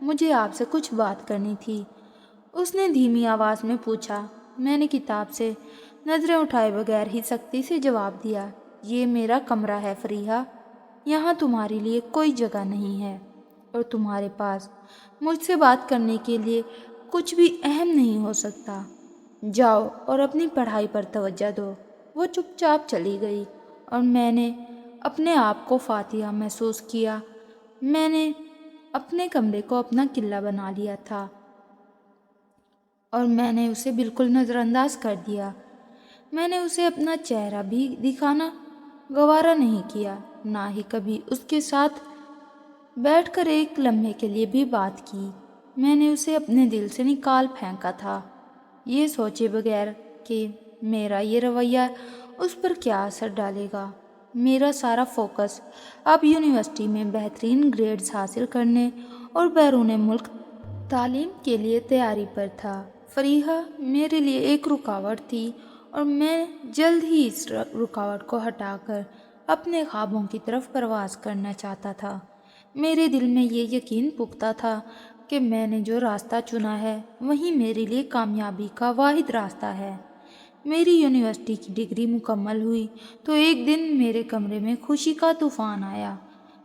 مجھے آپ سے کچھ بات کرنی تھی، اس نے دھیمی آواز میں پوچھا۔ میں نے کتاب سے نظریں اٹھائے بغیر ہی سختی سے جواب دیا، یہ میرا کمرہ ہے فریحہ، یہاں تمہارے لیے کوئی جگہ نہیں ہے، اور تمہارے پاس مجھ سے بات کرنے کے لیے کچھ بھی اہم نہیں ہو سکتا۔ جاؤ اور اپنی پڑھائی پر توجہ دو۔ وہ چپ چاپ چلی گئی اور میں نے اپنے آپ کو فاتحہ محسوس کیا۔ میں نے اپنے کمرے کو اپنا قلعہ بنا لیا تھا اور میں نے اسے بالکل نظر انداز کر دیا۔ میں نے اسے اپنا چہرہ بھی دکھانا گوارا نہیں کیا، نہ ہی کبھی اس کے ساتھ بیٹھ کر ایک لمحے کے لیے بھی بات کی۔ میں نے اسے اپنے دل سے نکال پھینکا تھا، یہ سوچے بغیر کہ میرا یہ رویہ اس پر کیا اثر ڈالے گا۔ میرا سارا فوکس اب یونیورسٹی میں بہترین گریڈز حاصل کرنے اور بیرون ملک تعلیم کے لیے تیاری پر تھا۔ فریحہ میرے لیے ایک رکاوٹ تھی اور میں جلد ہی اس رکاوٹ کو ہٹا کر اپنے خوابوں کی طرف پرواز کرنا چاہتا تھا۔ میرے دل میں یہ یقین پختہ تھا کہ میں نے جو راستہ چنا ہے وہی میرے لیے کامیابی کا واحد راستہ ہے۔ میری یونیورسٹی کی ڈگری مکمل ہوئی تو ایک دن میرے کمرے میں خوشی کا طوفان آیا۔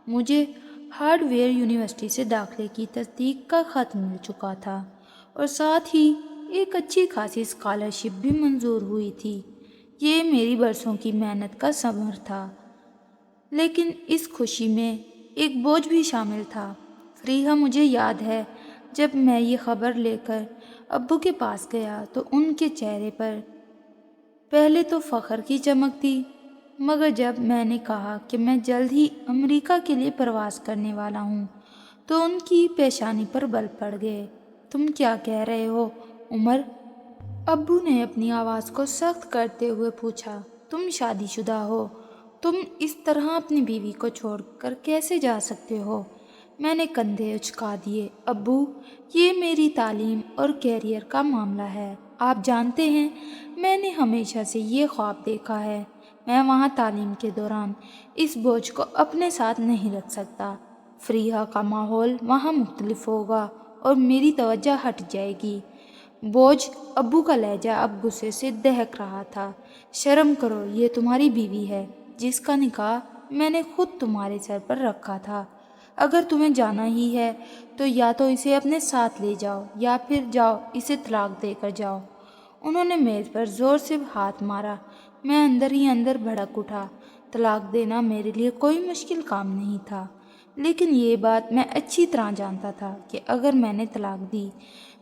مجھے ہارڈ ویئر یونیورسٹی سے داخلے کی تصدیق کا خط مل چکا تھا اور ساتھ ہی ایک اچھی خاصی اسکالرشپ بھی منظور ہوئی تھی۔ یہ میری برسوں کی محنت کا ثمر تھا، لیکن اس خوشی میں ایک بوجھ بھی شامل تھا۔ فریحہ، مجھے یاد ہے جب میں یہ خبر لے کر ابو کے پاس گیا تو ان کے چہرے پر پہلے تو فخر کی چمک تھی، مگر جب میں نے کہا کہ میں جلد ہی امریکہ کے لیے پرواز کرنے والا ہوں تو ان کی پیشانی پر بل پڑ گئے۔ تم کیا کہہ رہے ہو عمر؟ ابو نے اپنی آواز کو سخت کرتے ہوئے پوچھا۔ تم شادی شدہ ہو، تم اس طرح اپنی بیوی کو چھوڑ کر کیسے جا سکتے ہو؟ میں نے کندھے اچکا دیے۔ ابو، یہ میری تعلیم اور کیریئر کا معاملہ ہے۔ آپ جانتے ہیں میں نے ہمیشہ سے یہ خواب دیکھا ہے، میں وہاں تعلیم کے دوران اس بوجھ کو اپنے ساتھ نہیں رکھ سکتا۔ فریحہ کا ماحول وہاں مختلف ہوگا اور میری توجہ ہٹ جائے گی۔ بوجھ؟ ابو کا لہجہ اب غصے سے دہک رہا تھا۔ شرم کرو، یہ تمہاری بیوی ہے جس کا نکاح میں نے خود تمہارے سر پر رکھا تھا۔ اگر تمہیں جانا ہی ہے تو یا تو اسے اپنے ساتھ لے جاؤ یا پھر جاؤ اسے طلاق دے کر جاؤ۔ انہوں نے میز پر زور سے ہاتھ مارا۔ میں اندر ہی اندر بھڑک اٹھا۔ طلاق دینا میرے لیے کوئی مشکل کام نہیں تھا، لیکن یہ بات میں اچھی طرح جانتا تھا کہ اگر میں نے طلاق دی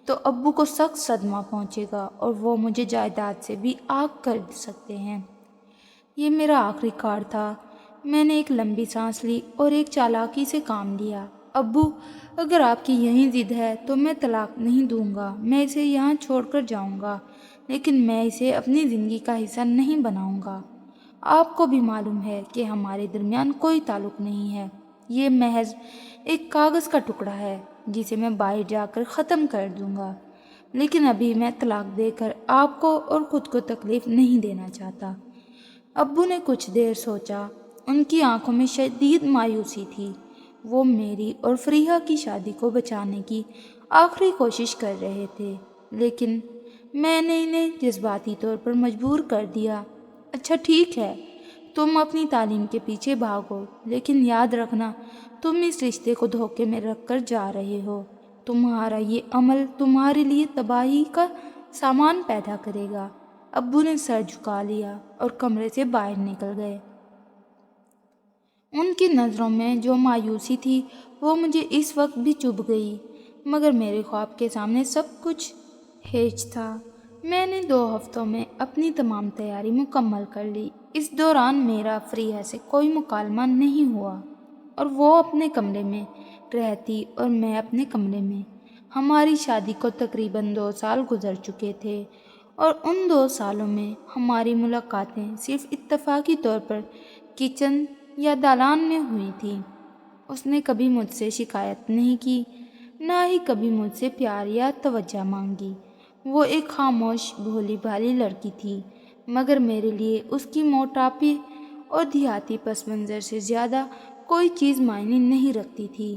تو ابو کو سخت صدمہ پہنچے گا اور وہ مجھے جائیداد سے بھی آگ کر سکتے ہیں۔ یہ میرا آخری کارڈ تھا۔ میں نے ایک لمبی سانس لی اور ایک چالاکی سے کام لیا۔ ابو، اگر آپ کی یہی ضد ہے تو میں طلاق نہیں دوں گا، میں اسے یہاں چھوڑ کر جاؤں گا، لیکن میں اسے اپنی زندگی کا حصہ نہیں بناؤں گا۔ آپ کو بھی معلوم ہے کہ ہمارے درمیان کوئی تعلق نہیں ہے، یہ محض ایک کاغذ کا ٹکڑا ہے جسے میں باہر جا کر ختم کر دوں گا، لیکن ابھی میں طلاق دے کر آپ کو اور خود کو تکلیف نہیں دینا چاہتا۔ ابو نے کچھ دیر سوچا، ان کی آنکھوں میں شدید مایوسی تھی۔ وہ میری اور فریحہ کی شادی کو بچانے کی آخری کوشش کر رہے تھے، لیکن میں نے انہیں جذباتی طور پر مجبور کر دیا۔ اچھا ٹھیک ہے، تم اپنی تعلیم کے پیچھے بھاگو، لیکن یاد رکھنا تم اس رشتے کو دھوکے میں رکھ کر جا رہے ہو۔ تمہارا یہ عمل تمہارے لیے تباہی کا سامان پیدا کرے گا۔ ابو نے سر جھکا لیا اور کمرے سے باہر نکل گئے۔ ان کی نظروں میں جو مایوسی تھی وہ مجھے اس وقت بھی چبھ گئی، مگر میرے خواب کے سامنے سب کچھ ہیج تھا۔ میں نے 2 ہفتوں میں اپنی تمام تیاری مکمل کر لی۔ اس دوران میرا فریحہ سے کوئی مکالمہ نہیں ہوا اور وہ اپنے کمرے میں رہتی اور میں اپنے کمرے میں۔ ہماری شادی کو تقریباً 2 سال گزر چکے تھے اور ان 2 سالوں میں ہماری ملاقاتیں صرف اتفاقی طور پر کچن یا دالان میں ہوئی تھیں۔ اس نے کبھی مجھ سے شکایت نہیں کی، نہ ہی کبھی مجھ سے پیار یا توجہ مانگی۔ وہ ایک خاموش بھولی بھالی لڑکی تھی، مگر میرے لیے اس کی موٹاپے اور دیہاتی پس منظر سے زیادہ کوئی چیز معنی نہیں رکھتی تھی۔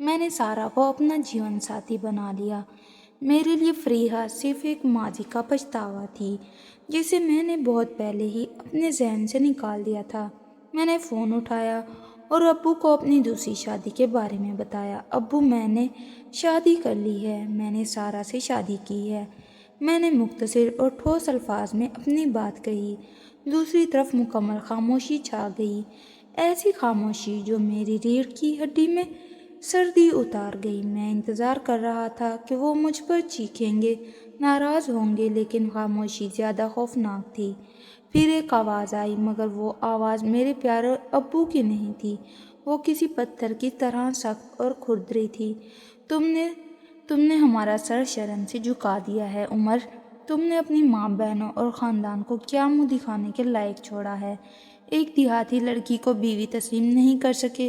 میں نے سارا کو اپنا جیون ساتھی بنا لیا۔ میرے لیے فریحہ صرف ایک ماضی کا پچھتاوا تھی جسے میں نے بہت پہلے ہی اپنے ذہن سے نکال دیا تھا۔ میں نے فون اٹھایا اور ابو کو اپنی دوسری شادی کے بارے میں بتایا۔ ابو، میں نے شادی کر لی ہے، میں نے سارا سے شادی کی ہے۔ میں نے مختصر اور ٹھوس الفاظ میں اپنی بات کہی۔ دوسری طرف مکمل خاموشی چھا گئی، ایسی خاموشی جو میری ریڑھ کی ہڈی میں سردی اتار گئی۔ میں انتظار کر رہا تھا کہ وہ مجھ پر چیخیں گے، ناراض ہوں گے، لیکن خاموشی زیادہ خوفناک تھی۔ پھر ایک آواز آئی، مگر وہ آواز میرے پیارے ابو کی نہیں تھی، وہ کسی پتھر کی طرح سخت اور کھردری تھی۔ تم نے ہمارا سر شرم سے جھکا دیا ہے عمر۔ تم نے اپنی ماں، بہنوں اور خاندان کو کیا منہ دکھانے کے لائق چھوڑا ہے؟ ایک دیہاتی لڑکی کو بیوی تسلیم نہیں کر سکے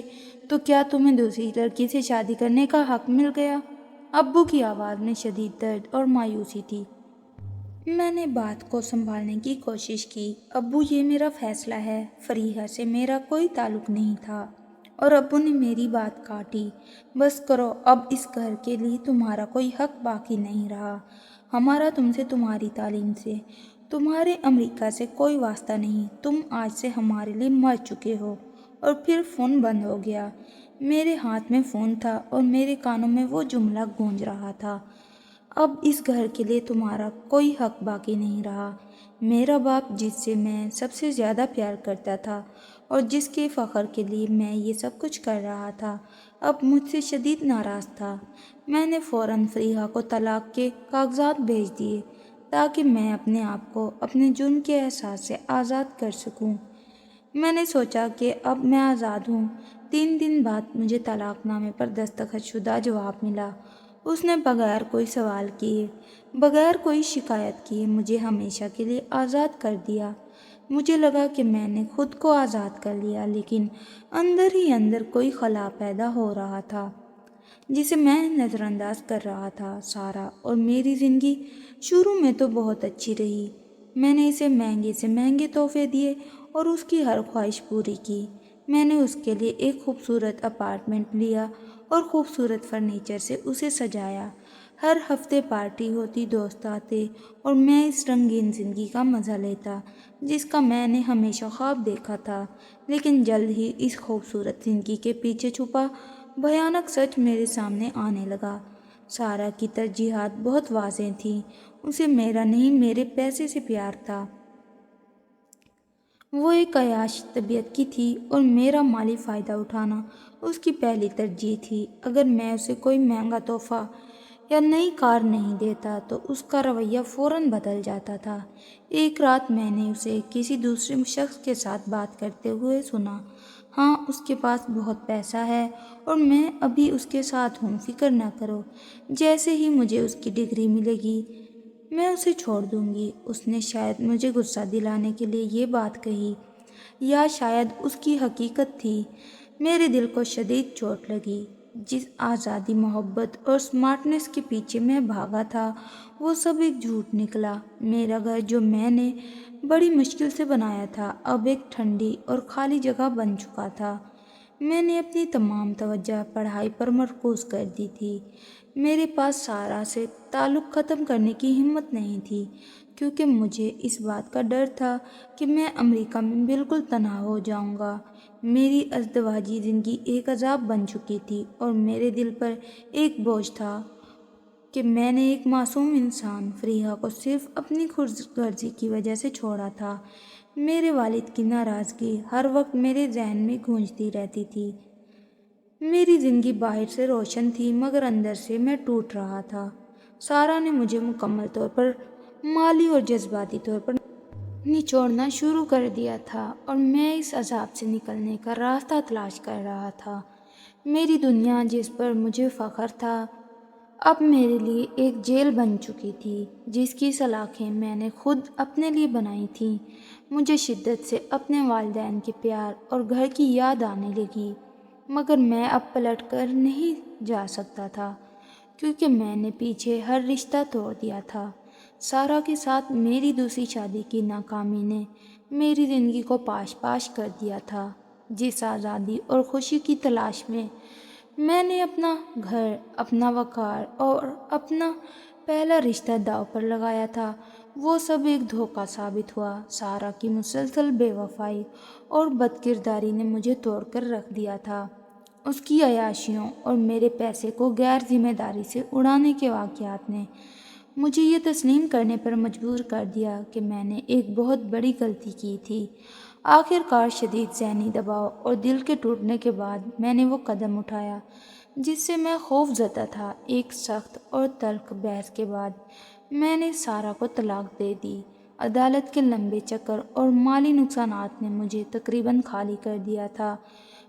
تو کیا تمہیں دوسری لڑکی سے شادی کرنے کا حق مل گیا؟ ابو کی آواز میں شدید درد اور مایوسی تھی۔ میں نے بات کو سنبھالنے کی کوشش کی۔ ابو، یہ میرا فیصلہ ہے، فریحہ سے میرا کوئی تعلق نہیں تھا۔ اور ابو نے میری بات کاٹی۔ بس کرو، اب اس گھر کے لیے تمہارا کوئی حق باقی نہیں رہا۔ ہمارا تم سے، تمہاری تعلیم سے، تمہارے امریکہ سے کوئی واسطہ نہیں۔ تم آج سے ہمارے لیے مر چکے ہو۔ اور پھر فون بند ہو گیا۔ میرے ہاتھ میں فون تھا اور میرے کانوں میں وہ جملہ گونج رہا تھا، اب اس گھر کے لیے تمہارا کوئی حق باقی نہیں رہا۔ میرا باپ، جس سے میں سب سے زیادہ پیار کرتا تھا اور جس کے فخر کے لیے میں یہ سب کچھ کر رہا تھا، اب مجھ سے شدید ناراض تھا۔ میں نے فوراً فریحہ کو طلاق کے کاغذات بھیج دیے تاکہ میں اپنے آپ کو اپنے جرم کے احساس سے آزاد کر سکوں۔ میں نے سوچا کہ اب میں آزاد ہوں۔ 3 دن بعد مجھے طلاق نامے پر دستخط شدہ جواب ملا۔ اس نے بغیر کوئی سوال کیے، بغیر کوئی شکایت کیے مجھے ہمیشہ کے لیے آزاد کر دیا۔ مجھے لگا کہ میں نے خود کو آزاد کر لیا، لیکن اندر ہی اندر کوئی خلا پیدا ہو رہا تھا جسے میں نظر انداز کر رہا تھا۔ سارا اور میری زندگی شروع میں تو بہت اچھی رہی۔ میں نے اسے مہنگے سے مہنگے تحفے دیے اور اس کی ہر خواہش پوری کی۔ میں نے اس کے لیے ایک خوبصورت اپارٹمنٹ لیا اور خوبصورت فرنیچر سے اسے سجایا۔ ہر ہفتے پارٹی ہوتی، دوست آتے اور میں اس رنگین زندگی کا مزہ لیتا جس کا میں نے ہمیشہ خواب دیکھا تھا۔ لیکن جلد ہی اس خوبصورت زندگی کے پیچھے چھپا بھیانک سچ میرے سامنے آنے لگا۔ سارا کی ترجیحات بہت واضح تھیں۔ اسے میرا نہیں، میرے پیسے سے پیار تھا۔ وہ ایک عیاش طبیعت کی تھی اور میرا مالی فائدہ اٹھانا اس کی پہلی ترجیح تھی۔ اگر میں اسے کوئی مہنگا تحفہ یا نئی کار نہیں دیتا تو اس کا رویہ فوراً بدل جاتا تھا۔ ایک رات میں نے اسے کسی دوسرے شخص کے ساتھ بات کرتے ہوئے سنا۔ ہاں، اس کے پاس بہت پیسہ ہے اور میں ابھی اس کے ساتھ ہوں، فکر نہ کرو۔ جیسے ہی مجھے اس کی ڈگری ملے گی میں اسے چھوڑ دوں گی۔ اس نے شاید مجھے غصہ دلانے کے لیے یہ بات کہی، یا شاید اس کی حقیقت تھی۔ میرے دل کو شدید چوٹ لگی۔ جس آزادی، محبت اور سمارٹنس کے پیچھے میں بھاگا تھا وہ سب ایک جھوٹ نکلا۔ میرا گھر جو میں نے بڑی مشکل سے بنایا تھا اب ایک ٹھنڈی اور خالی جگہ بن چکا تھا۔ میں نے اپنی تمام توجہ پڑھائی پر مرکوز کر دی تھی۔ میرے پاس سارا سے تعلق ختم کرنے کی ہمت نہیں تھی، کیونکہ مجھے اس بات کا ڈر تھا کہ میں امریکہ میں بالکل تنہا ہو جاؤں گا۔ میری ازدواجی زندگی ایک عذاب بن چکی تھی اور میرے دل پر ایک بوجھ تھا کہ میں نے ایک معصوم انسان، فریحہ کو صرف اپنی خود غرضی کی وجہ سے چھوڑا تھا۔ میرے والد کی ناراضگی ہر وقت میرے ذہن میں گونجتی رہتی تھی۔ میری زندگی باہر سے روشن تھی مگر اندر سے میں ٹوٹ رہا تھا۔ سارا نے مجھے مکمل طور پر مالی اور جذباتی طور پر نچوڑنا شروع کر دیا تھا اور میں اس عذاب سے نکلنے کا راستہ تلاش کر رہا تھا۔ میری دنیا، جس پر مجھے فخر تھا، اب میرے لیے ایک جیل بن چکی تھی جس کی سلاخیں میں نے خود اپنے لیے بنائی تھیں۔ مجھے شدت سے اپنے والدین کے پیار اور گھر کی یاد آنے لگی، مگر میں اب پلٹ کر نہیں جا سکتا تھا کیونکہ میں نے پیچھے ہر رشتہ توڑ دیا تھا۔ سارا کے ساتھ میری دوسری شادی کی ناکامی نے میری زندگی کو پاش پاش کر دیا تھا۔ جس آزادی اور خوشی کی تلاش میں میں نے اپنا گھر، اپنا وقار اور اپنا پہلا رشتہ داؤ پر لگایا تھا۔ وہ سب ایک دھوکہ ثابت ہوا۔ سارا کی مسلسل بے وفائی اور بد کرداری نے مجھے توڑ کر رکھ دیا تھا۔ اس کی عیاشیوں اور میرے پیسے کو غیر ذمہ داری سے اڑانے کے واقعات نے مجھے یہ تسلیم کرنے پر مجبور کر دیا کہ میں نے ایک بہت بڑی غلطی کی تھی۔ آخر کار شدید ذہنی دباؤ اور دل کے ٹوٹنے کے بعد میں نے وہ قدم اٹھایا جس سے میں خوف زدہ تھا۔ ایک سخت اور تلخ بحث کے بعد میں نے سارا کو طلاق دے دی۔ عدالت کے لمبے چکر اور مالی نقصانات نے مجھے تقریباً خالی کر دیا تھا۔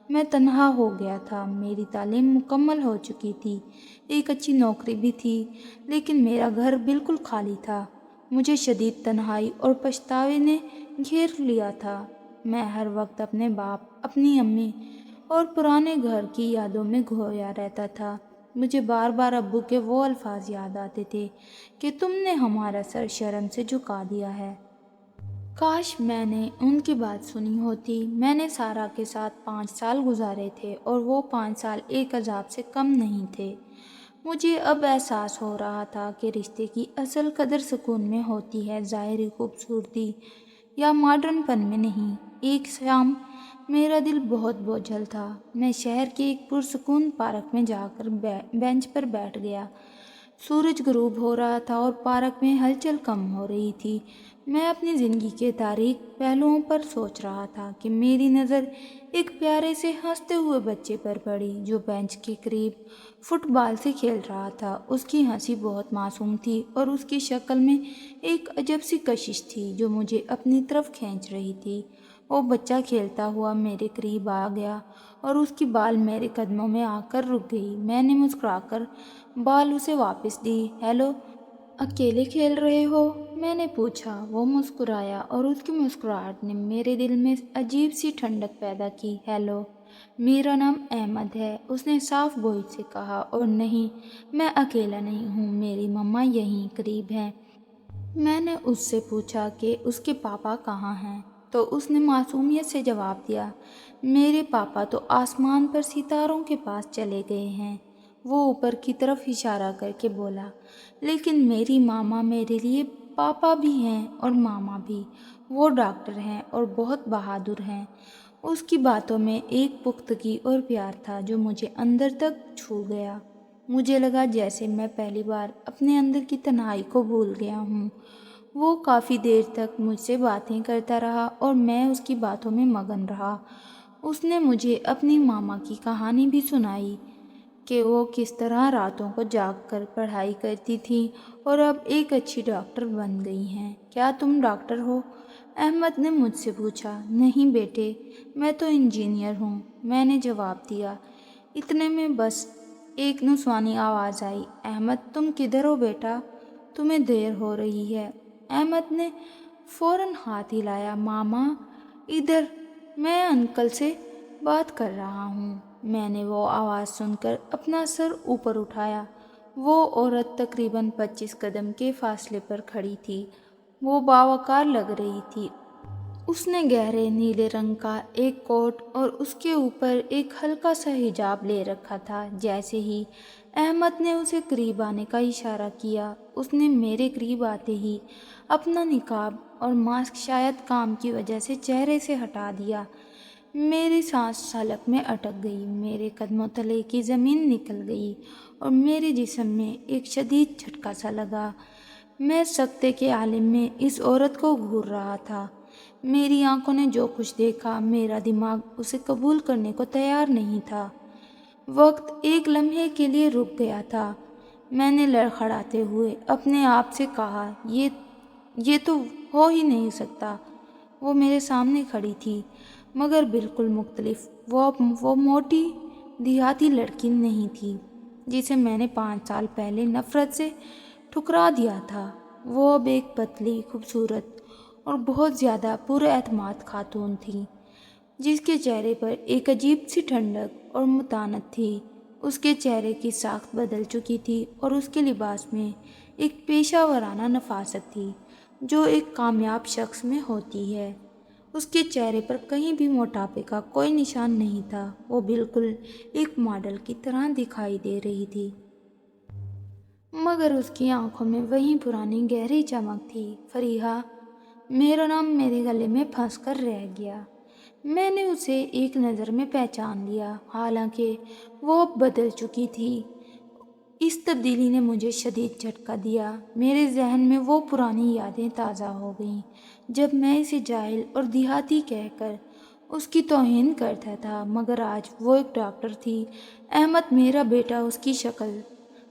میں تنہا ہو گیا تھا۔ میری تعلیم مکمل ہو چکی تھی، ایک اچھی نوکری بھی تھی، لیکن میرا گھر بالکل خالی تھا۔ مجھے شدید تنہائی اور پچھتاوے نے گھیر لیا تھا۔ میں ہر وقت اپنے باپ، اپنی امی اور پرانے گھر کی یادوں میں کھویا رہتا تھا۔ مجھے بار بار ابو کے وہ الفاظ یاد آتے تھے کہ تم نے ہمارا سر شرم سے جھکا دیا ہے۔ کاش میں نے ان کی بات سنی ہوتی۔ میں نے سارا کے ساتھ 5 سال گزارے تھے اور وہ 5 سال ایک عذاب سے کم نہیں تھے۔ مجھے اب احساس ہو رہا تھا کہ رشتے کی اصل قدر سکون میں ہوتی ہے، ظاہری خوبصورتی یا ماڈرن پن میں نہیں۔ ایک شام میرا دل بہت بوجھل تھا۔ میں شہر کے ایک پرسکون پارک میں جا کر بینچ پر بیٹھ گیا۔ سورج غروب ہو رہا تھا اور پارک میں ہلچل کم ہو رہی تھی۔ میں اپنی زندگی کے تاریک پہلوؤں پر سوچ رہا تھا کہ میری نظر ایک پیارے سے ہنستے ہوئے بچے پر پڑی جو بینچ کے قریب فٹ بال سے کھیل رہا تھا۔ اس کی ہنسی بہت معصوم تھی اور اس کی شکل میں ایک عجب سی کشش تھی جو مجھے اپنی طرف کھینچ رہی تھی۔ وہ بچہ کھیلتا ہوا میرے قریب آ گیا اور اس کی بال میرے قدموں میں آ کر رک گئی۔ میں نے مسکرا کر بال اسے واپس دی۔ ہیلو، اکیلے کھیل رہے ہو؟ میں نے پوچھا۔ وہ مسکرایا اور اس کی مسکراہٹ نے میرے دل میں عجیب سی ٹھنڈک پیدا کی۔ ہیلو، میرا نام احمد ہے، اس نے صاف گوئی سے کہا۔ اور نہیں، میں اکیلا نہیں ہوں، میری مما یہیں قریب ہیں۔ میں نے اس سے پوچھا کہ اس کے پاپا کہاں ہیں، تو اس نے معصومیت سے جواب دیا، میرے پاپا تو آسمان پر ستاروں کے پاس چلے گئے ہیں۔ وہ اوپر کی طرف اشارہ کر کے بولا، لیکن میری ماما میرے لیے پاپا بھی ہیں اور ماما بھی۔ وہ ڈاکٹر ہیں اور بہت بہادر ہیں۔ اس کی باتوں میں ایک پختگی اور پیار تھا جو مجھے اندر تک چھو گیا۔ مجھے لگا جیسے میں پہلی بار اپنے اندر کی تنہائی کو بھول گیا ہوں۔ وہ کافی دیر تک مجھ سے باتیں کرتا رہا اور میں اس کی باتوں میں مگن رہا۔ اس نے مجھے اپنی ماما کی کہانی بھی سنائی کہ وہ کس طرح راتوں کو جاگ کر پڑھائی کرتی تھی اور اب ایک اچھی ڈاکٹر بن گئی ہیں۔ کیا تم ڈاکٹر ہو؟ احمد نے مجھ سے پوچھا۔ نہیں بیٹے، میں تو انجینئر ہوں، میں نے جواب دیا۔ اتنے میں بس ایک نسوانی آواز آئی، احمد تم کدھر ہو بیٹا؟ تمہیں دیر ہو رہی ہے۔ احمد نے فوراً ہاتھ ہلایا، ماما ادھر، میں انکل سے بات کر رہا ہوں۔ میں نے وہ آواز سن کر اپنا سر اوپر اٹھایا۔ وہ عورت تقریباً 25 قدم کے فاصلے پر کھڑی تھی۔ وہ باوقار لگ رہی تھی۔ اس نے گہرے نیلے رنگ کا ایک کوٹ اور اس کے اوپر ایک ہلکا سا حجاب لے رکھا تھا۔ جیسے ہی احمد نے اسے قریب آنے کا اشارہ کیا، اس نے میرے قریب آتے ہی اپنا نقاب اور ماسک شاید کام کی وجہ سے چہرے سے ہٹا دیا۔ میری سانس حلق میں اٹک گئی، میرے قدموں تلے کی زمین نکل گئی اور میرے جسم میں ایک شدید جھٹکا سا لگا۔ میں سکتے کے عالم میں اس عورت کو گھور رہا تھا۔ میری آنکھوں نے جو کچھ دیکھا، میرا دماغ اسے قبول کرنے کو تیار نہیں تھا۔ وقت ایک لمحے کے لیے رک گیا تھا۔ میں نے لڑکھڑاتے ہوئے اپنے آپ سے کہا، یہ تو ہو ہی نہیں سکتا۔ وہ میرے سامنے کھڑی تھی، مگر بالکل مختلف۔ وہ موٹی دیہاتی لڑکی نہیں تھی جسے میں نے 5 سال پہلے نفرت سے ٹھکرا دیا تھا۔ وہ اب ایک پتلی، خوبصورت اور بہت زیادہ پر اعتماد خاتون تھی، جس کے چہرے پر ایک عجیب سی ٹھنڈک اور متانت تھی۔ اس کے چہرے کی ساخت بدل چکی تھی اور اس کے لباس میں ایک پیشہ ورانہ نفاست تھی جو ایک کامیاب شخص میں ہوتی ہے۔ اس کے چہرے پر کہیں بھی موٹاپے کا کوئی نشان نہیں تھا۔ وہ بالکل ایک ماڈل کی طرح دکھائی دے رہی تھی، مگر اس کی آنکھوں میں وہی پرانی گہری چمک تھی۔ فریحہ، میرا نام میرے گلے میں پھنس کر رہ گیا۔ میں نے اسے ایک نظر میں پہچان لیا، حالانکہ وہ اب بدل چکی تھی۔ اس تبدیلی نے مجھے شدید جھٹکا دیا۔ میرے ذہن میں وہ پرانی یادیں تازہ ہو گئیں جب میں اسے جاہل اور دیہاتی کہہ کر اس کی توہین کرتا تھا، مگر آج وہ ایک ڈاکٹر تھی۔ احمد میرا بیٹا، اس کی شکل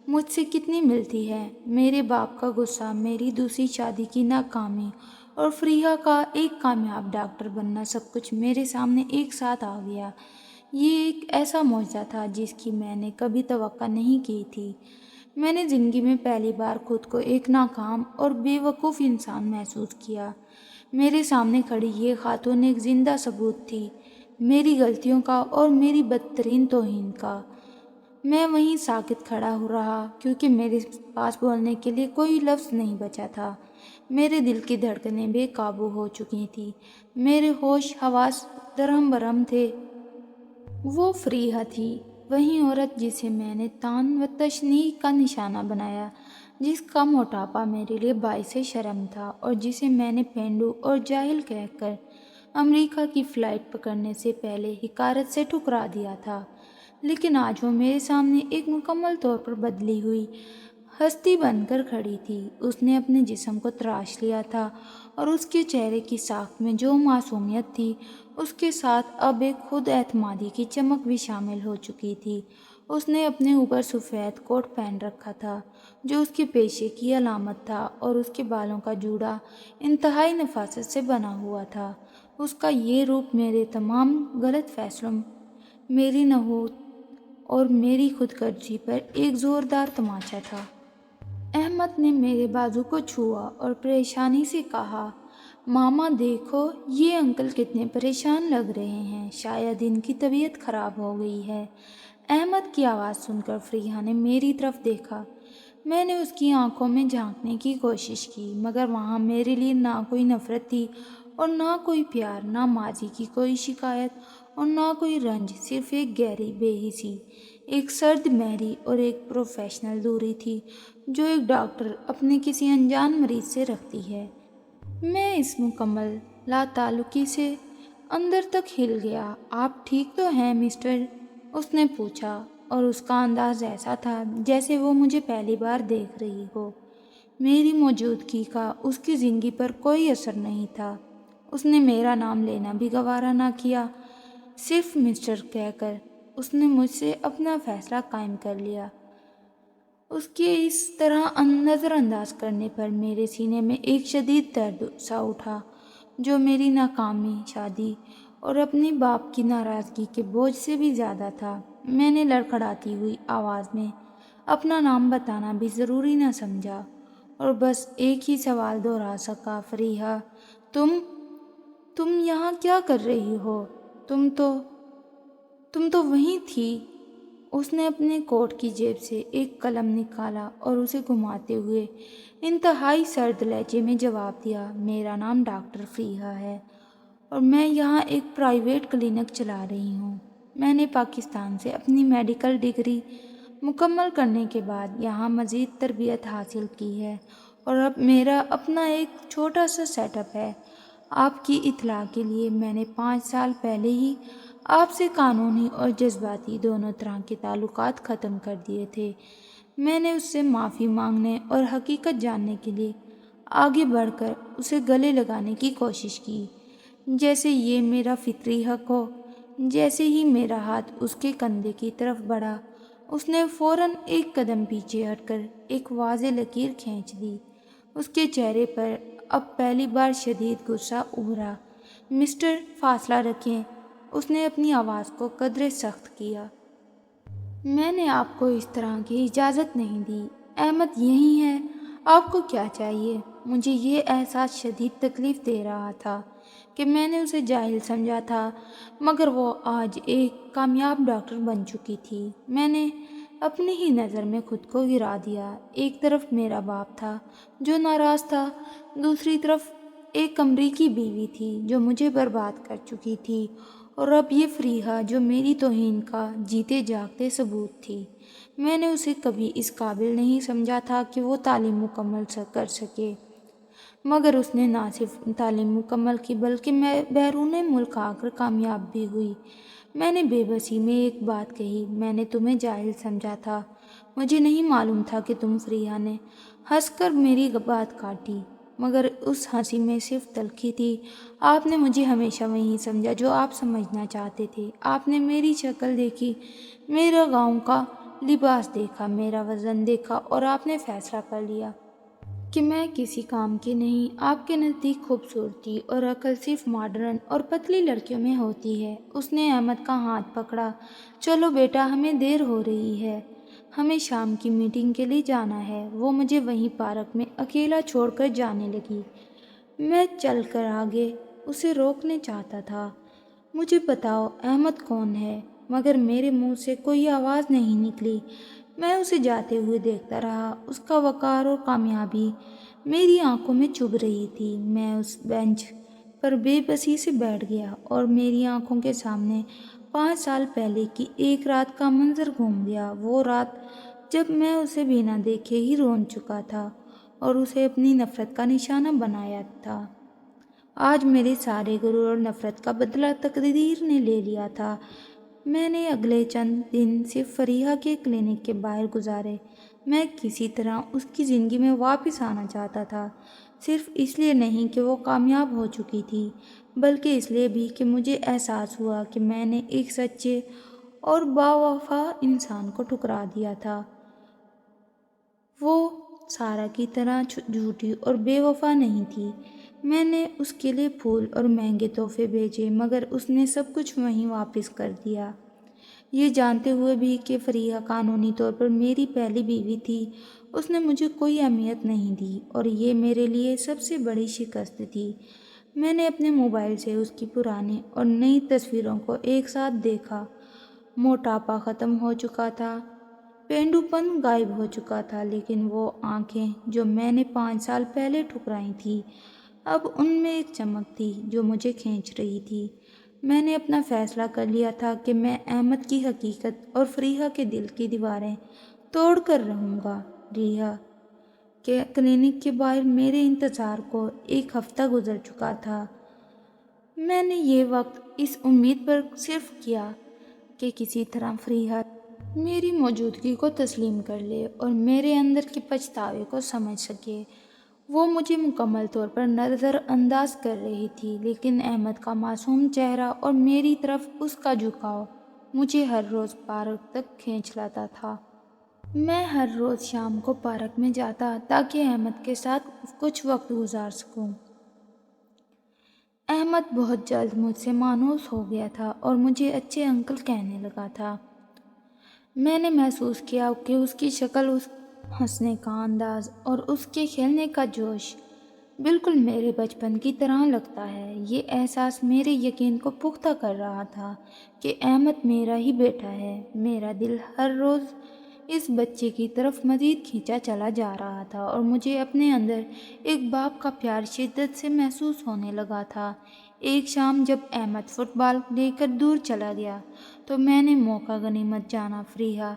مجھ سے کتنی ملتی ہے۔ میرے باپ کا غصہ، میری دوسری شادی کی ناکامی اور فریحہ کا ایک کامیاب ڈاکٹر بننا، سب کچھ میرے سامنے ایک ساتھ آ گیا۔ یہ ایک ایسا معجزہ تھا جس کی میں نے کبھی توقع نہیں کی تھی۔ میں نے زندگی میں پہلی بار خود کو ایک ناکام اور بے وقوف انسان محسوس کیا۔ میرے سامنے کھڑی یہ خاتون ایک زندہ ثبوت تھی، میری غلطیوں کا اور میری بدترین توہین کا۔ میں وہیں ساکت کھڑا ہو رہا، کیونکہ میرے پاس بولنے کے لیے کوئی لفظ نہیں بچا تھا۔ میرے دل کی دھڑکنیں بے قابو ہو چکی تھیں، میرے ہوش حواس درہم برہم تھے۔ وہ فریحہ تھی، وہی عورت جسے میں نے طعن و تشنیع کا نشانہ بنایا، جس کا موٹاپا میرے لیے باعث شرم تھا اور جسے میں نے پینڈو اور جاہل کہہ کر امریکہ کی فلائٹ پکڑنے سے پہلے حقارت سے ٹھکرا دیا تھا۔ لیکن آج وہ میرے سامنے ایک مکمل طور پر بدلی ہوئی ہستی بن کر کھڑی تھی۔ اس نے اپنے جسم کو تراش لیا تھا اور اس کے چہرے کی ساکھ میں جو معصومیت تھی، اس کے ساتھ اب ایک خود اعتمادی کی چمک بھی شامل ہو چکی تھی۔ اس نے اپنے اوپر سفید کوٹ پہن رکھا تھا جو اس کے پیشے کی علامت تھا، اور اس کے بالوں کا جوڑا انتہائی نفاست سے بنا ہوا تھا۔ اس کا یہ روپ میرے تمام غلط فیصلوں، میری نحوست اور میری خود غرضی پر ایک زوردار تماچا تھا۔ احمد نے میرے بازو کو چھوا اور پریشانی سے کہا، ماما دیکھو، یہ انکل کتنے پریشان لگ رہے ہیں، شاید ان کی طبیعت خراب ہو گئی ہے۔ احمد کی آواز سن کر فریحہ نے میری طرف دیکھا۔ میں نے اس کی آنکھوں میں جھانکنے کی کوشش کی، مگر وہاں میرے لیے نہ کوئی نفرت تھی اور نہ کوئی پیار، نہ ماضی کی کوئی شکایت اور نہ کوئی رنج، صرف ایک گہری بے حسی، ایک سرد مہری اور ایک پروفیشنل دوری تھی جو ایک ڈاکٹر اپنے کسی انجان مریض سے رکھتی ہے۔ میں اس مکمل لا تعلقی سے اندر تک ہل گیا۔ آپ ٹھیک تو ہیں مسٹر؟ اس نے پوچھا، اور اس کا انداز ایسا تھا جیسے وہ مجھے پہلی بار دیکھ رہی ہو۔ میری موجودگی کا اس کی زندگی پر کوئی اثر نہیں تھا۔ اس نے میرا نام لینا بھی گوارا نہ کیا، صرف مسٹر کہہ کر اس نے مجھ سے اپنا فیصلہ قائم کر لیا۔ اس کے اس طرح نظر انداز کرنے پر میرے سینے میں ایک شدید درد سا اٹھا، جو میری ناکامی، شادی اور اپنے باپ کی ناراضگی کے بوجھ سے بھی زیادہ تھا۔ میں نے لڑکھڑاتی ہوئی آواز میں اپنا نام بتانا بھی ضروری نہ سمجھا اور بس ایک ہی سوال دہرا سکا، فریحہ، تم یہاں کیا کر رہی ہو؟ تم تو وہیں تھی۔ اس نے اپنے کوٹ کی جیب سے ایک قلم نکالا اور اسے گھماتے ہوئے انتہائی سرد لہجے میں جواب دیا، میرا نام ڈاکٹر فریحہ ہے اور میں یہاں ایک پرائیویٹ کلینک چلا رہی ہوں۔ میں نے پاکستان سے اپنی میڈیکل ڈگری مکمل کرنے کے بعد یہاں مزید تربیت حاصل کی ہے اور اب میرا اپنا ایک چھوٹا سا سیٹ اپ ہے۔ آپ کی اطلاع کے لیے، میں نے 5 سال پہلے ہی آپ سے قانونی اور جذباتی دونوں طرح کے تعلقات ختم کر دیے تھے۔ میں نے اس سے معافی مانگنے اور حقیقت جاننے کے لیے آگے بڑھ کر اسے گلے لگانے کی کوشش کی، جیسے یہ میرا فطری حق ہو۔ جیسے ہی میرا ہاتھ اس کے کندھے کی طرف بڑھا، اس نے فوراً ایک قدم پیچھے ہٹ کر ایک واضح لکیر کھینچ دی۔ اس کے چہرے پر اب پہلی بار شدید غصہ ابھرا۔ مسٹر، فاصلہ رکھیں۔ اس نے اپنی آواز کو قدرے سخت کیا۔ میں نے آپ کو اس طرح کی اجازت نہیں دی۔ احمد یہی ہے، آپ کو کیا چاہیے؟ مجھے یہ احساس شدید تکلیف دے رہا تھا کہ میں نے اسے جاہل سمجھا تھا، مگر وہ آج ایک کامیاب ڈاکٹر بن چکی تھی۔ میں نے اپنی ہی نظر میں خود کو گرا دیا۔ ایک طرف میرا باپ تھا جو ناراض تھا، دوسری طرف ایک امریکی بیوی تھی جو مجھے برباد کر چکی تھی، اور اب یہ فریحہ جو میری توہین کا جیتے جاگتے ثبوت تھی۔ میں نے اسے کبھی اس قابل نہیں سمجھا تھا کہ وہ تعلیم مکمل کر سکے، مگر اس نے نہ صرف تعلیم مکمل کی بلکہ میں بیرون ملک آ کر کامیاب بھی ہوئی۔ میں نے بے بسی میں ایک بات کہی، میں نے تمہیں جاہل سمجھا تھا، مجھے نہیں معلوم تھا کہ تم۔ فریحہ نے ہنس کر میری بات کاٹی، مگر اس ہنسی میں صرف تلخی تھی۔ آپ نے مجھے ہمیشہ وہی سمجھا جو آپ سمجھنا چاہتے تھے۔ آپ نے میری شکل دیکھی، میرا گاؤں کا لباس دیکھا، میرا وزن دیکھا، اور آپ نے فیصلہ کر لیا کہ میں کسی کام کی نہیں۔ آپ کے نزدیک خوبصورتی اور عقل صرف ماڈرن اور پتلی لڑکیوں میں ہوتی ہے۔ اس نے احمد کا ہاتھ پکڑا۔ چلو بیٹا، ہمیں دیر ہو رہی ہے، ہمیں شام کی میٹنگ کے لیے جانا ہے۔ وہ مجھے وہیں پارک میں اکیلا چھوڑ کر جانے لگی۔ میں چل کر آگے اسے روکنے چاہتا تھا۔ مجھے بتاؤ احمد کون ہے، مگر میرے منہ سے کوئی آواز نہیں نکلی۔ میں اسے جاتے ہوئے دیکھتا رہا۔ اس کا وقار اور کامیابی میری آنکھوں میں چبھ رہی تھی۔ میں اس بینچ پر بے بسی سے بیٹھ گیا اور میری آنکھوں کے سامنے 5 سال پہلے کی ایک رات کا منظر گھوم گیا۔ وہ رات جب میں اسے بنا دیکھے ہی رون چکا تھا اور اسے اپنی نفرت کا نشانہ بنایا تھا۔ آج میرے سارے غرور اور نفرت کا بدلہ تقدیر نے لے لیا تھا۔ میں نے اگلے چند دن صرف فریحہ کے کلینک کے باہر گزارے۔ میں کسی طرح اس کی زندگی میں واپس آنا چاہتا تھا، صرف اس لیے نہیں کہ وہ کامیاب ہو چکی تھی، بلکہ اس لیے بھی کہ مجھے احساس ہوا کہ میں نے ایک سچے اور باوفا انسان کو ٹھکرا دیا تھا۔ وہ سارا کی طرح جھوٹی اور بے وفا نہیں تھی۔ میں نے اس کے لیے پھول اور مہنگے تحفے بھیجے، مگر اس نے سب کچھ وہیں واپس کر دیا، یہ جانتے ہوئے بھی کہ فریحہ قانونی طور پر میری پہلی بیوی تھی۔ اس نے مجھے کوئی اہمیت نہیں دی، اور یہ میرے لیے سب سے بڑی شکست تھی۔ میں نے اپنے موبائل سے اس کی پرانی اور نئی تصویروں کو ایک ساتھ دیکھا۔ موٹاپا ختم ہو چکا تھا، پینڈو پن غائب ہو چکا تھا، لیکن وہ آنکھیں جو میں نے 5 سال پہلے ٹھکرائی تھیں، اب ان میں ایک چمک تھی جو مجھے کھینچ رہی تھی۔ میں نے اپنا فیصلہ کر لیا تھا کہ میں احمد کی حقیقت اور فریحہ کے دل کی دیواریں توڑ کر رہوں گا۔ ریحا کے کلینک کے باہر میرے انتظار کو 1 ہفتہ گزر چکا تھا۔ میں نے یہ وقت اس امید پر صرف کیا کہ کسی طرح فریحہ میری موجودگی کو تسلیم کر لے اور میرے اندر کے پچھتاوے کو سمجھ سکے۔ وہ مجھے مکمل طور پر نظر انداز کر رہی تھی، لیکن احمد کا معصوم چہرہ اور میری طرف اس کا جھکاؤ مجھے ہر روز پارک تک کھینچ لاتا تھا۔ میں ہر روز شام کو پارک میں جاتا تاکہ احمد کے ساتھ کچھ وقت گزار سکوں۔ احمد بہت جلد مجھ سے مانوس ہو گیا تھا اور مجھے اچھے انکل کہنے لگا تھا۔ میں نے محسوس کیا کہ اس کی شکل، اس ہنسنے کا انداز اور اس کے کھیلنے کا جوش بالکل میرے بچپن کی طرح لگتا ہے۔ یہ احساس میرے یقین کو پختہ کر رہا تھا کہ احمد میرا ہی بیٹا ہے۔ میرا دل ہر روز اس بچے کی طرف مزید کھینچا چلا جا رہا تھا اور مجھے اپنے اندر ایک باپ کا پیار شدت سے محسوس ہونے لگا تھا۔ ایک شام جب احمد فٹ بال لے کر دور چلا گیا تو میں نے موقع غنیمت جانا فریحہ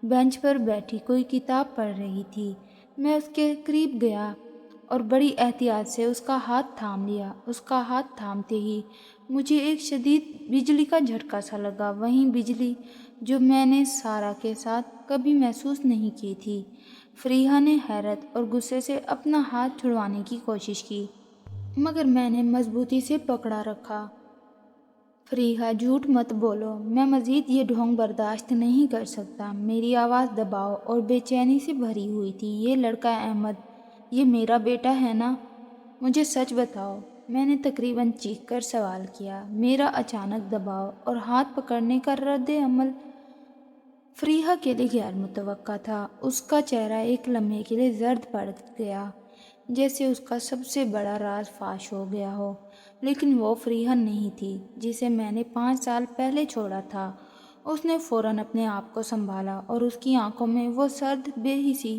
بینچ پر بیٹھی کوئی کتاب پڑھ رہی تھی۔ میں اس کے قریب گیا اور بڑی احتیاط سے اس کا ہاتھ تھام لیا۔ اس کا ہاتھ تھامتے ہی مجھے ایک شدید بجلی کا جھٹکا سا لگا، وہی بجلی جو میں نے سارا کے ساتھ کبھی محسوس نہیں کی تھی۔ فریحہ نے حیرت اور غصے سے اپنا ہاتھ چھڑوانے کی کوشش کی، مگر میں نے مضبوطی سے پکڑا رکھا۔ فریحہ جھوٹ مت بولو، میں مزید یہ ڈھونگ برداشت نہیں کر سکتا۔ میری آواز دباؤ اور بے چینی سے بھری ہوئی تھی۔ یہ لڑکا احمد، یہ میرا بیٹا ہے نا؟ مجھے سچ بتاؤ، میں نے تقریباً چیخ کر سوال کیا۔ میرا اچانک دباؤ اور ہاتھ پکڑنے کا رد عمل فریحہ کے لیے غیر متوقع تھا۔ اس کا چہرہ ایک لمحے کے لیے زرد پڑ گیا، جیسے اس کا سب سے بڑا راز فاش ہو گیا ہو، لیکن وہ فریحہ نہیں تھی جسے میں نے 5 سال پہلے چھوڑا تھا۔ اس نے فوراً اپنے آپ کو سنبھالا اور اس کی آنکھوں میں وہ سرد بے حسی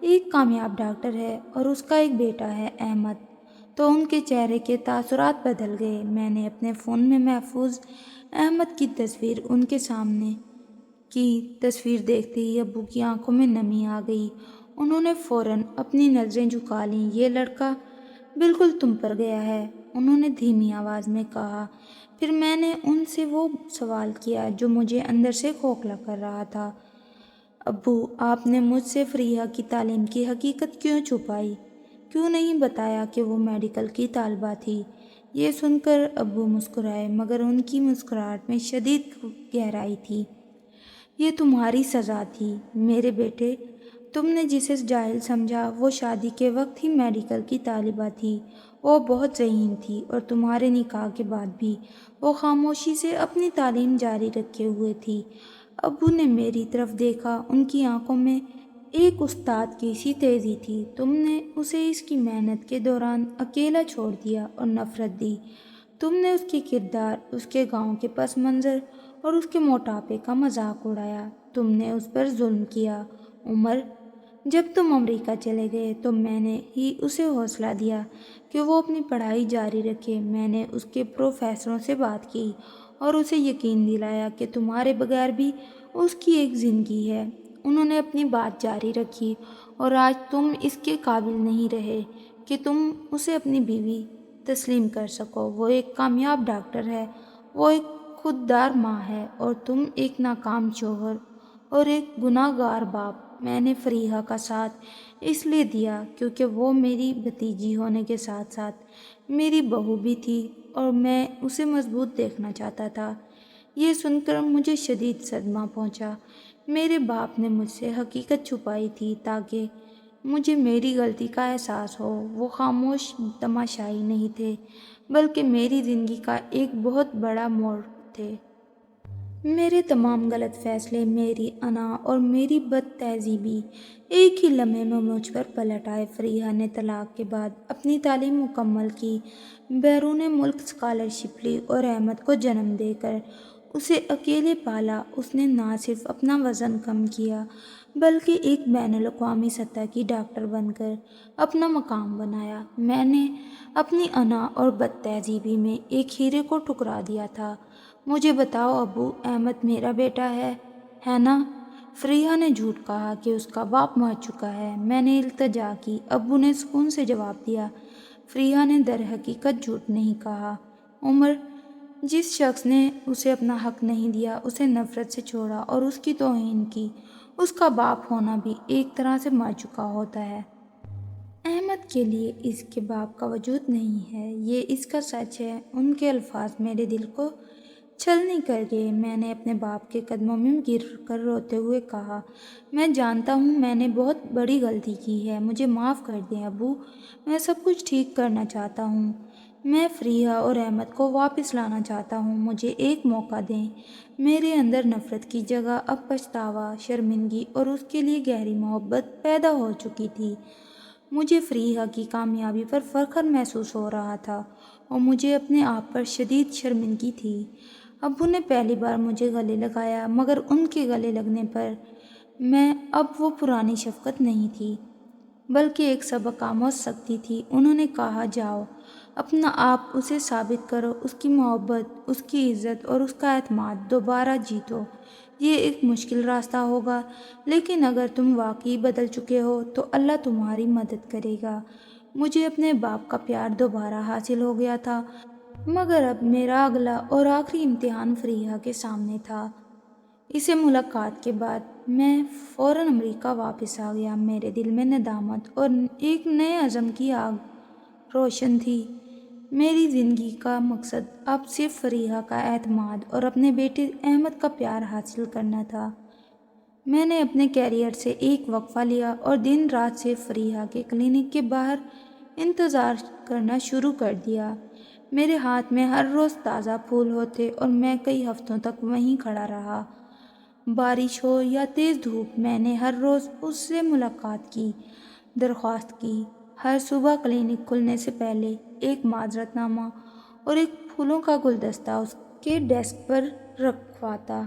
ایک کامیاب ڈاکٹر ہے اور اس کا ایک بیٹا ہے احمد۔ تو ان کے چہرے کے تاثرات بدل گئے۔ میں نے اپنے فون میں محفوظ احمد کی تصویر ان کے سامنے کی تصویر دیکھتے ہی ابو کی آنکھوں میں نمی آ گئی۔ انہوں نے فوراً اپنی نظریں جھکا لیں۔ یہ لڑکا بالکل تم پر گیا ہے، انہوں نے دھیمی آواز میں کہا۔ پھر میں نے ان سے وہ سوال کیا جو مجھے اندر سے کھوکھلا کر رہا تھا۔ ابو، آپ نے مجھ سے فریحہ کی تعلیم کی حقیقت کیوں چھپائی؟ کیوں نہیں بتایا کہ وہ میڈیکل کی طالبہ تھی؟ یہ سن کر ابو مسکرائے، مگر ان کی مسکراہٹ میں شدید گہرائی تھی۔ یہ تمہاری سزا تھی میرے بیٹے۔ تم نے جسے جاہل سمجھا وہ شادی کے وقت ہی میڈیکل کی طالبہ تھی۔ وہ بہت ذہین تھی اور تمہارے نکاح کے بعد بھی وہ خاموشی سے اپنی تعلیم جاری رکھے ہوئے تھی۔ ابو نے میری طرف دیکھا، ان کی آنکھوں میں ایک استاد کی سی تیزی تھی۔ تم نے اسے اس کی محنت کے دوران اکیلا چھوڑ دیا اور نفرت دی۔ تم نے اس کے کردار، اس کے گاؤں کے پس منظر اور اس کے موٹاپے کا مذاق اڑایا۔ تم نے اس پر ظلم کیا۔ عمر، جب تم امریکہ چلے گئے تو میں نے ہی اسے حوصلہ دیا کہ وہ اپنی پڑھائی جاری رکھے۔ میں نے اس کے پروفیسروں سے بات کی اور اسے یقین دلایا کہ تمہارے بغیر بھی اس کی ایک زندگی ہے۔ انہوں نے اپنی بات جاری رکھی اور آج تم اس کے قابل نہیں رہے کہ تم اسے اپنی بیوی تسلیم کر سکو۔ وہ ایک کامیاب ڈاکٹر ہے، وہ ایک خوددار ماں ہے اور تم ایک ناکام شوہر اور ایک گناہ گار باپ۔ میں نے فریحہ کا ساتھ اس لیے دیا کیونکہ وہ میری بھتیجی ہونے کے ساتھ ساتھ میری بہو بھی تھی اور میں اسے مضبوط دیکھنا چاہتا تھا۔ یہ سن کر مجھے شدید صدمہ پہنچا۔ میرے باپ نے مجھ سے حقیقت چھپائی تھی تاکہ مجھے میری غلطی کا احساس ہو۔ وہ خاموش تماشائی نہیں تھے بلکہ میری زندگی کا ایک بہت بڑا موڑ تھے۔ میرے تمام غلط فیصلے، میری انا اور میری بد تہذیبی ایک ہی لمحے میں مجھ پر پلٹ آئے۔ فریحہ نے طلاق کے بعد اپنی تعلیم مکمل کی، بیرون ملک اسکالرشپ لی اور احمد کو جنم دے کر اسے اکیلے پالا۔ اس نے نہ صرف اپنا وزن کم کیا بلکہ ایک بین الاقوامی سطح کی ڈاکٹر بن کر اپنا مقام بنایا۔ میں نے اپنی انا اور بد تہذیبی میں ایک ہیرے کو ٹھکرا دیا تھا۔ مجھے بتاؤ ابو، احمد میرا بیٹا ہے نا؟ فریحہ نے جھوٹ کہا کہ اس کا باپ مر چکا ہے۔ میں نے التجا کی۔ ابو نے سکون سے جواب دیا، فریحہ نے در حقیقت جھوٹ نہیں کہا۔ عمر، جس شخص نے اسے اپنا حق نہیں دیا، اسے نفرت سے چھوڑا اور اس کی توہین کی، اس کا باپ ہونا بھی ایک طرح سے مر چکا ہوتا ہے۔ احمد کے لیے اس کے باپ کا وجود نہیں ہے، یہ اس کا سچ ہے۔ ان کے الفاظ میرے دل کو چھلنی کر گئے۔ میں نے اپنے باپ کے قدموں میں گر کر روتے ہوئے کہا، میں جانتا ہوں میں نے بہت بڑی غلطی کی ہے، مجھے معاف کر دیں ابو، میں سب کچھ ٹھیک کرنا چاہتا ہوں۔ میں فریحہ اور احمد کو واپس لانا چاہتا ہوں، مجھے ایک موقع دیں۔ میرے اندر نفرت کی جگہ اب پچھتاوا، شرمندگی اور اس کے لیے گہری محبت پیدا ہو چکی تھی۔ مجھے فریحہ کی کامیابی پر فخر محسوس ہو رہا تھا اور مجھے اپنے آپ پر شدید شرمندگی تھی۔ ابو نے پہلی بار مجھے گلے لگایا، مگر ان کے گلے لگنے پر میں اب وہ پرانی شفقت نہیں تھی بلکہ ایک سبق آموز سختی تھی۔ انہوں نے کہا، جاؤ، اپنا آپ اسے ثابت کرو، اس کی محبت، اس کی عزت اور اس کا اعتماد دوبارہ جیتو۔ یہ ایک مشکل راستہ ہوگا، لیکن اگر تم واقعی بدل چکے ہو تو اللہ تمہاری مدد کرے گا۔ مجھے اپنے باپ کا پیار دوبارہ حاصل ہو گیا تھا، مگر اب میرا اگلا اور آخری امتحان فریحہ کے سامنے تھا۔ اسے ملاقات کے بعد میں فوراً امریکہ واپس آ گیا۔ میرے دل میں ندامت اور ایک نئے عزم کی آگ روشن تھی۔ میری زندگی کا مقصد اب صرف فریحہ کا اعتماد اور اپنے بیٹے احمد کا پیار حاصل کرنا تھا۔ میں نے اپنے کیریئر سے ایک وقفہ لیا اور دن رات صرف فریحہ کے کلینک کے باہر انتظار کرنا شروع کر دیا۔ میرے ہاتھ میں ہر روز تازہ پھول ہوتے اور میں کئی ہفتوں تک وہیں کھڑا رہا۔ بارش ہو یا تیز دھوپ، میں نے ہر روز اس سے ملاقات کی، درخواست کی۔ ہر صبح کلینک کھلنے سے پہلے ایک معذرت نامہ اور ایک پھولوں کا گلدستہ اس کے ڈیسک پر رکھواتا۔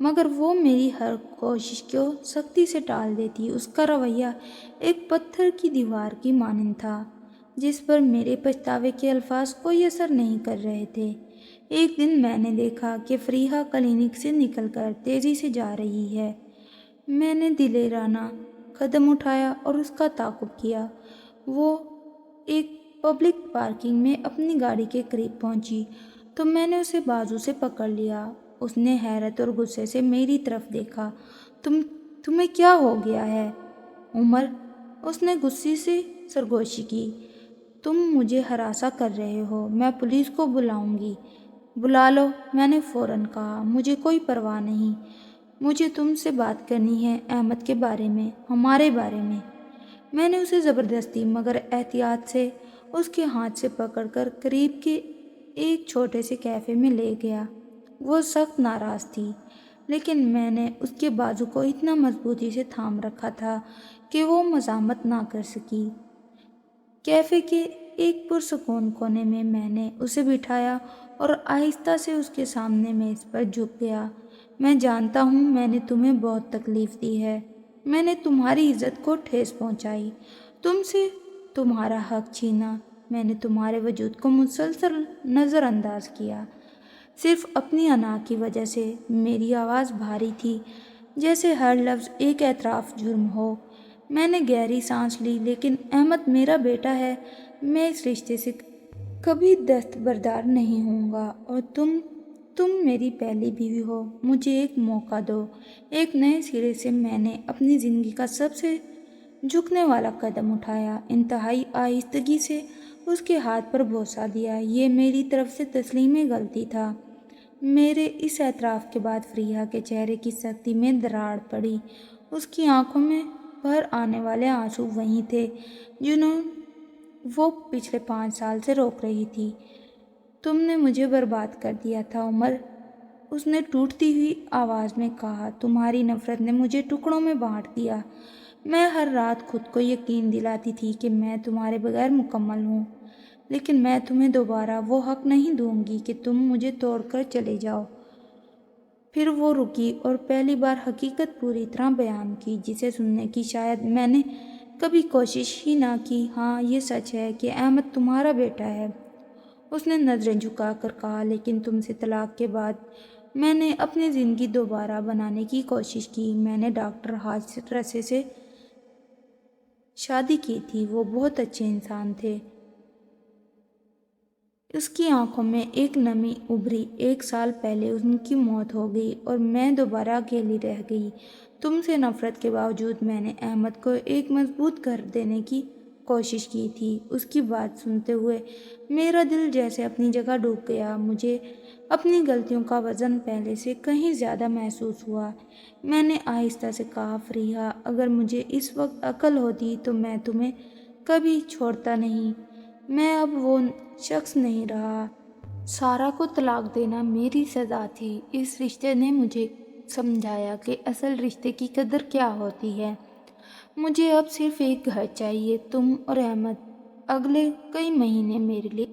مگر وہ میری ہر کوشش کو سختی سے ٹال دیتی۔ اس کا رویہ ایک پتھر کی دیوار کی مانند تھا جس پر میرے پچھتاوے کے الفاظ کوئی اثر نہیں کر رہے تھے۔ ایک دن میں نے دیکھا کہ فریحہ کلینک سے نکل کر تیزی سے جا رہی ہے۔ میں نے دلیرانہ قدم اٹھایا اور اس کا تعاقب کیا۔ وہ ایک پبلک پارکنگ میں اپنی گاڑی کے قریب پہنچی تو میں نے اسے بازو سے پکڑ لیا۔ اس نے حیرت اور غصے سے میری طرف دیکھا۔ تمہیں کیا ہو گیا ہے عمر؟ اس نے غصے سے سرگوشی کی۔ تم مجھے ہراساں کر رہے ہو، میں پولیس کو بلاؤں گی۔ بلا لو، میں نے فوراً کہا۔ مجھے کوئی پرواہ نہیں، مجھے تم سے بات کرنی ہے احمد کے بارے میں، ہمارے بارے میں۔ میں نے اسے زبردستی مگر احتیاط سے اس کے ہاتھ سے پکڑ کر قریب کے ایک چھوٹے سے کیفے میں لے گیا۔ وہ سخت ناراض تھی، لیکن میں نے اس کے بازو کو اتنا مضبوطی سے تھام رکھا تھا کہ وہ مزاحمت نہ کر سکی۔ کیفے کے ایک پرسکون کونے میں نے اسے بٹھایا اور آہستہ سے اس کے سامنے میز پر جھک گیا۔ میں جانتا ہوں میں نے تمہیں بہت تکلیف دی ہے، میں نے تمہاری عزت کو ٹھیس پہنچائی، تم سے تمہارا حق چھینا، میں نے تمہارے وجود کو مسلسل نظر انداز کیا، صرف اپنی انا کی وجہ سے۔ میری آواز بھاری تھی، جیسے ہر لفظ ایک اعتراف جرم ہو۔ میں نے گہری سانس لی۔ لیکن احمد میرا بیٹا ہے، میں اس رشتے سے کبھی دستبردار نہیں ہوں گا، اور تم میری پہلی بیوی ہو، مجھے ایک موقع دو، ایک نئے سرے سے۔ میں نے اپنی زندگی کا سب سے جھکنے والا قدم اٹھایا، انتہائی آہستگی سے اس کے ہاتھ پر بوسہ دیا۔ یہ میری طرف سے تسلیم غلطی تھا۔ میرے اس اعتراف کے بعد فریحہ کے چہرے کی سختی میں دراڑ پڑی۔ اس کی آنکھوں میں بھر آنے والے آنسو وہی تھے جنہیں وہ پچھلے 5 سال سے روک رہی تھی۔ تم نے مجھے برباد کر دیا تھا عمر، اس نے ٹوٹتی ہوئی آواز میں کہا۔ تمہاری نفرت نے مجھے ٹکڑوں میں بانٹ دیا۔ میں ہر رات خود کو یقین دلاتی تھی کہ میں تمہارے بغیر مکمل ہوں، لیکن میں تمہیں دوبارہ وہ حق نہیں دوں گی کہ تم مجھے توڑ کر چلے جاؤ۔ پھر وہ رکی اور پہلی بار حقیقت پوری طرح بیان کی، جسے سننے کی شاید میں نے کبھی کوشش ہی نہ کی۔ ہاں، یہ سچ ہے کہ احمد تمہارا بیٹا ہے، اس نے نظریں جھکا کر کہا، لیکن تم سے طلاق کے بعد میں نے اپنی زندگی دوبارہ بنانے کی کوشش کی۔ میں نے ڈاکٹر حاج رسے سے شادی کی تھی، وہ بہت اچھے انسان تھے۔ اس کی آنکھوں میں ایک نمی ابھری۔ 1 سال پہلے ان کی موت ہو گئی اور میں دوبارہ اکیلی رہ گئی۔ تم سے نفرت کے باوجود میں نے احمد کو ایک مضبوط گھر دینے کی کوشش کی تھی۔ اس کی بات سنتے ہوئے میرا دل جیسے اپنی جگہ ڈوب گیا۔ مجھے اپنی غلطیوں کا وزن پہلے سے کہیں زیادہ محسوس ہوا۔ میں نے آہستہ سے کہا، فریحہ، اگر مجھے اس وقت عقل ہوتی تو میں تمہیں کبھی چھوڑتا نہیں۔ میں اب وہ شخص نہیں رہا۔ سارا کو طلاق دینا میری سزا تھی۔ اس رشتے نے مجھے سمجھایا کہ اصل رشتے کی قدر کیا ہوتی ہے۔ مجھے اب صرف ایک گھر چاہیے۔ تم اور احمد اگلے کئی مہینے میرے لیے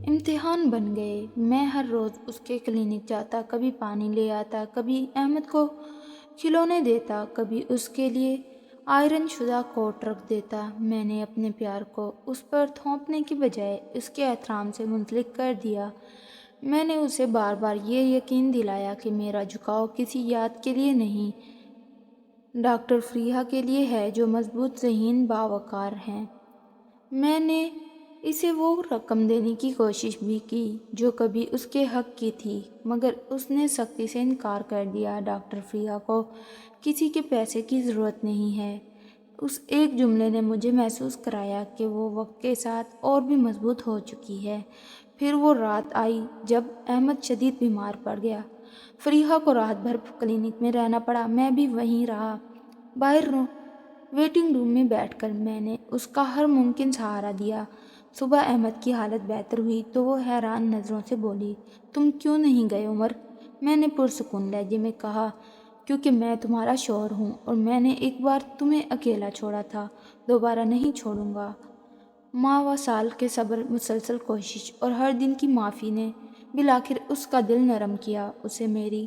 امتحان بن گئے۔ میں ہر روز اس کے کلینک جاتا، کبھی پانی لے آتا، کبھی احمد کو کھلونے دیتا، کبھی اس کے لیے آئرن شدہ کوٹ رکھ دیتا۔ میں نے اپنے پیار کو اس پر تھوپنے کی بجائے اس کے احترام سے منسلک کر دیا۔ میں نے اسے بار بار یہ یقین دلایا کہ میرا جھکاؤ کسی یاد کے لیے نہیں، ڈاکٹر فریحہ کے لیے ہے جو مضبوط ذہین باوقار ہے۔ میں نے اسے وہ رقم دینے کی کوشش بھی کی جو کبھی اس کے حق کی تھی، مگر اس نے سختی سے انکار کر دیا۔ ڈاکٹر فریحہ کو کسی کے پیسے کی ضرورت نہیں ہے۔ اس ایک جملے نے مجھے محسوس کرایا کہ وہ وقت کے ساتھ اور بھی مضبوط ہو چکی ہے۔ پھر وہ رات آئی جب احمد شدید بیمار پڑ گیا۔ فریحہ کو رات بھر کلینک میں رہنا پڑا، میں بھی وہیں رہا۔ باہر ویٹنگ روم میں بیٹھ کر میں نے اس کا ہر ممکن سہارا دیا۔ صبح احمد کی حالت بہتر ہوئی تو وہ حیران نظروں سے بولی، تم کیوں نہیں گئے عمر؟ میں نے پرسکون لہجے میں کہا، کیونکہ میں تمہارا شوہر ہوں اور میں نے ایک بار تمہیں اکیلا چھوڑا تھا، دوبارہ نہیں چھوڑوں گا۔ ماہ و سال کے صبر، مسلسل کوشش اور ہر دن کی معافی نے بالآخر اس کا دل نرم کیا۔ اسے میری